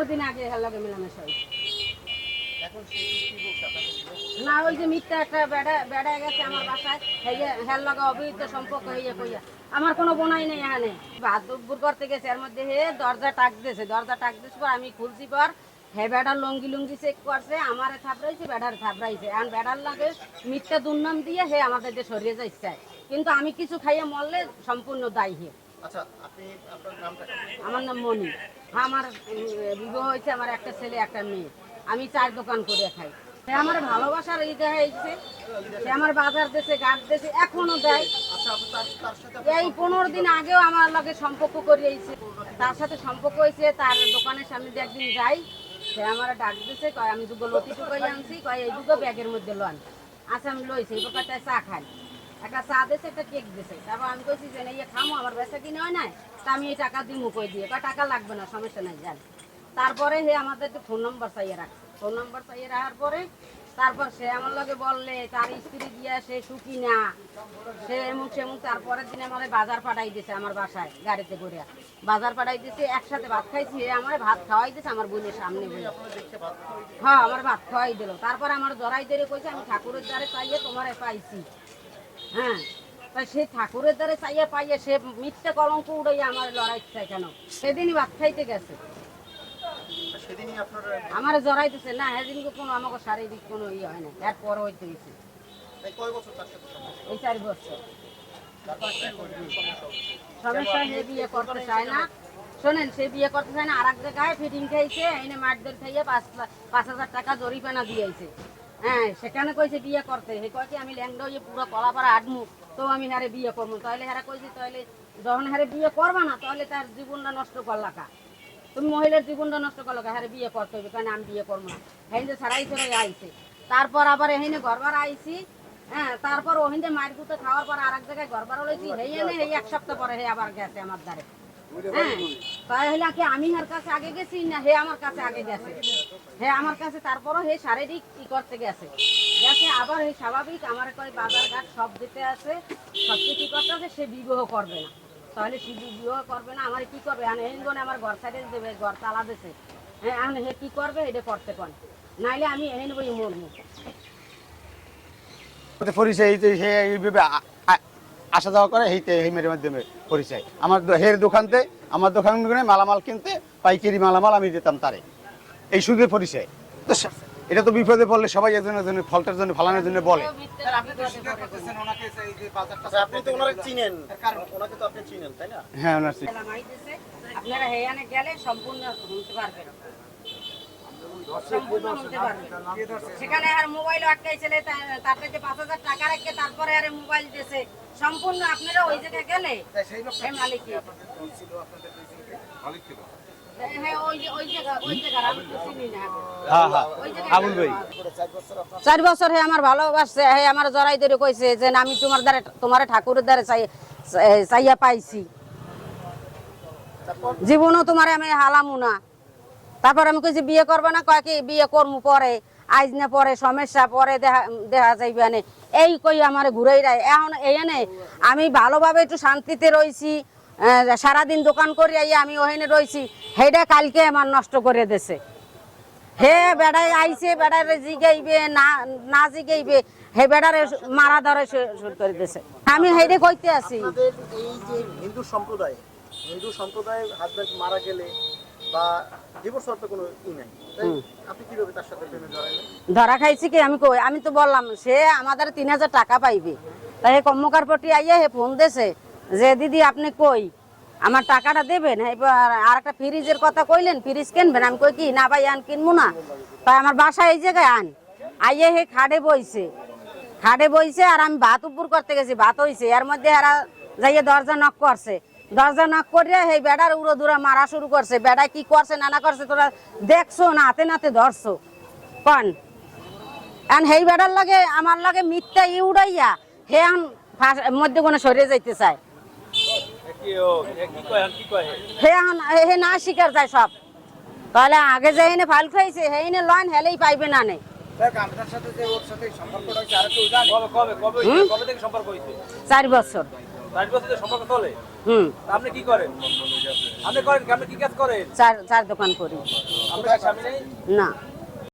দিন আগে হের লগে মেলামেশা হয়েছে। না ওই যে মিথ্যা একটা বেড়া গেছে আমার বাসায়, হের লগে অবৈধ সম্পর্ক হইয়া কইয়া। আমার কোনো বোনাই নেই এখানে, ভাত দুপুর করতে গেছে, এর মধ্যে হে দরজা টাক দিয়েছে পর আমি খুলছি পর হে বেড়ার লুঙ্গি চেক করছে, আমারে থাপড়াইছে, বেড়ার থাপড়াইছে। আর বেড়ার লাগে মিথ্যা দুর্নাম দিয়ে হে আমাদের যে সরিয়ে যাইছে, কিন্তু আমি কিছু খাইয়া মরলে সম্পূর্ণ দায়ী হে। আমার নাম মনি। আমার বিবাহ হয়েছে, আমার একটা ছেলে একটা মেয়ে, আমি 4 দোকান করে খাই। সে আমার ভালোবাসার এই দেখাইছে, সে আমার বাজার দেশে গাছ দেশে এখনো দেয়। এই 15 দিন আগেও আমার লগে সম্পর্ক করিয়েছে, তার সাথে সম্পর্ক হয়েছে। তার দোকানের সামনে দিয়ে একদিন যাই, সে আমার ডাক দিছে, কয় আমি দুটো লতি টুকাই আনছি, কয় এই দুটো ব্যাগের মধ্যে লন। আচ্ছা আমি লইছি, এই প্রকারটায় চা খাই, একটা চা দিয়েছে, একটা কেক দিয়েছে। তারপর আমি কইছি যে এই খামো, আমার বেচা কিনে হয় নাই, তা আমি এই টাকা দিই মুখে দিয়ে, কয় টাকা লাগবে না, সমস্যা নাই যান। তারপরে হে আমাদের ফোন নম্বর চাইয়ে রাখছে, ফোন নম্বর চাইয়ে রাখার পরে তারপর সে আমার লগে বললে তার স্ত্রী দিয়া সে সুখী না, সে এমন সেমন। তারপরের দিনে আমার বাজার পাঠাই দিয়েছে, আমার বাসায় গাড়িতে করে বাজার পাঠাই দিয়েছে, একসাথে ভাত খাইছি। হে আমার ভাত খাওয়াই দিয়েছে আমার বোনের সামনে বলে। হ্যাঁ আমার ভাত খাওয়াই দিল। তারপর আমার জড়াই ধরে কইছে আমি ঠাকুরের দ্বারে চাইয়ে তোমারে পাইছি। হ্যাঁ, তাই সে ঠাকুরের দ্বারে চাইয়ে পাইয়ে সে মিথ্যে কলঙ্ক উড়াইয়া আমার লড়াই চাই কেন? সেদিনই ভাত খাইতে গেছে, আমার জড়াইতেছে না। সেদিন কোনো আমাকে শারীরিক কোনো ইয়ে হয় না, এরপর হইতে গেছে এই 4 বছর। সমস্যা সে বিয়ে করতে চায় না, শোনেন, সে বিয়ে করতে চায় না। আর এক জায়গায় ফিটিং খাইছে, এনে মাঠদের খাইয়ে 5,000 টাকা জরিমানা দিয়েছে। হ্যাঁ, সেখানে কইছে বিয়ে করতে, হে কয় কি আমি ল্যাংডা হয়ে পুরো কলাপাড়া আডমু, তো আমি হারে বিয়ে করবো। তাহলে হারা কইছে তাহলে যখন হারে বিয়ে করবা না, তাহলে তার জীবনটা নষ্ট করলাকা, তুমি মহিলার জীবনটা নষ্ট করলো, হারে বিয়ে করতে হবে, কেন আমি বিয়ে করবো না। হ্যাঁ ছাড়াই আইছে। তারপর আবার এখানে ঘরবার আইছি। হ্যাঁ, তারপর ওখানে মায়ের গুতে খাওয়ার পর আর এক জায়গায় ঘরবার হয়েছি, হেই এনে এই 1 সপ্তাহ পরে হে আবার গেছে আমার দ্বারে। হ্যাঁ, তাই হলে কি আমি হের কাছে আগে গেছি না হে আমার কাছে আগে গেছে? হে আমার কাছে, তারপরও হে শারীরিক ই করতে গেছে আবার হে স্বাভাবিক আমার কয় বাজার ঘাট সব দিতে আছে, সব কিছু করতে আছে, সে বিবাহ করবে না। তাহলে সে বিবাহ করবে না, আমার কি করবে? আমার ঘর সাইডে দেবে, ঘর তালা দিছে। হ্যাঁ, এখন হে কি করবে এটা করতে পারে, নাইলে আমি এনে বই মরবো। পরিচয় এইভাবে আসা যাওয়া করে, এই মেয়ের মাধ্যমে পরিচয়। আমার হের দোকানতে, আমার দোকান মালামাল কিনতে, পাইকারি মালামাল আমি দিতাম তারে, এই সুদের পরিচয়। এটা তো বিপদে পড়লে সবাই একজনের ফল্টের জন্য ফালানোর জন্য বলে। হ্যাঁ, ওনার আপনারা হেয়ানে গেলে সম্পূর্ণ শুনতে পারবেন, সেখানে আর মোবাইল আটকাইছিলে, তার কাছে 5,000 টাকা রেখে তারপরে আরে মোবাইল দিয়েছে সম্পূর্ণ। আপনারা ওই জায়গায় গেলে মালিক হ্যাঁ, ওই জায়গা আমি চিনি না। 4 বছর হে আমার ভালোবাসছে, হে আমার জড়াই ধরে কইছে যে আমি তোমার ঠাকুরের দ্বারে চাইয়া পাইছি, জীবনও তোমারে আমি হালামু না। তারপর আমি কইছি বিয়ে করবো না, কয় কি বিয়ে করবো পরে, আইজ না পরে সমস্যা, পরে দেখা যাইবে না, এই কই আমার ঘুরাই রায়। এখন এনে আমি ভালোভাবে একটু শান্তিতে রয়েছি, সারাদিন দোকান করে আইয়া আমি ওখানে রয়েছি, সেইটা কালকে আমার নষ্ট করে দিছে। হে বেড়াই আইছে, বেড়ার জিগাইবে না জিগাইবে, হে বেড়ারে মারা ধরে শুরু করে দিছে। আমি হেইটা কইতে আছি, এই যে হিন্দু সম্প্রদায় হাজবেন্ড মারা গেলে বা ডিভোর্স হওয়ার তো কোনো ই নাই, আপনি কিভাবে তার সাথে প্রেমে জড়াইলেন? ধরা খাইছি কি আমি তো বললাম সে আমাদের 3,000 টাকা পাইবে। তাই হে কর্মকার পটি আইয়া হে ফোন দিছে যে দিদি আপনি কই, আমার টাকাটা দেবেন। এবার আর একটা ফ্রিজের কথা কইলেন, ফ্রিজ কিনবেন। আমি কই কি না ভাই আন কিনবো না, তাই আমার বাসায় এই জায়গায় আইয়ে হে খাটে বইছে আর আমি ভাত উপর করতে গেছি, ভাত হইছে। এর মধ্যে এরা যাইয়ে দরজা নক করছে, দরজা নক করিয়া সেই বেড়ার উড়ো দূরা মারা শুরু করছে। বেড়া কি করছে না করছে তোরা দেখছো না, হাতে নাতে ধরছো কন। এখন সেই বেড়ার লাগে আমার লাগে মিথ্যা উড়াইয়া হে মধ্যে কোনো সরিয়ে যাইতে চায়, হে না শিকার যায় সব। তাহলে আগে যে এনে ফাইল খাইছে হেইনে লন হেলেই পাইবে না নে। 4 বছর। 5 বছরের সম্পর্ক চলে? হুম, আপনি কি করেন? আপনি করেন কি? আপনি কি কাজ করেন? চার দোকান করি। আপনার স্বামী নেই? না।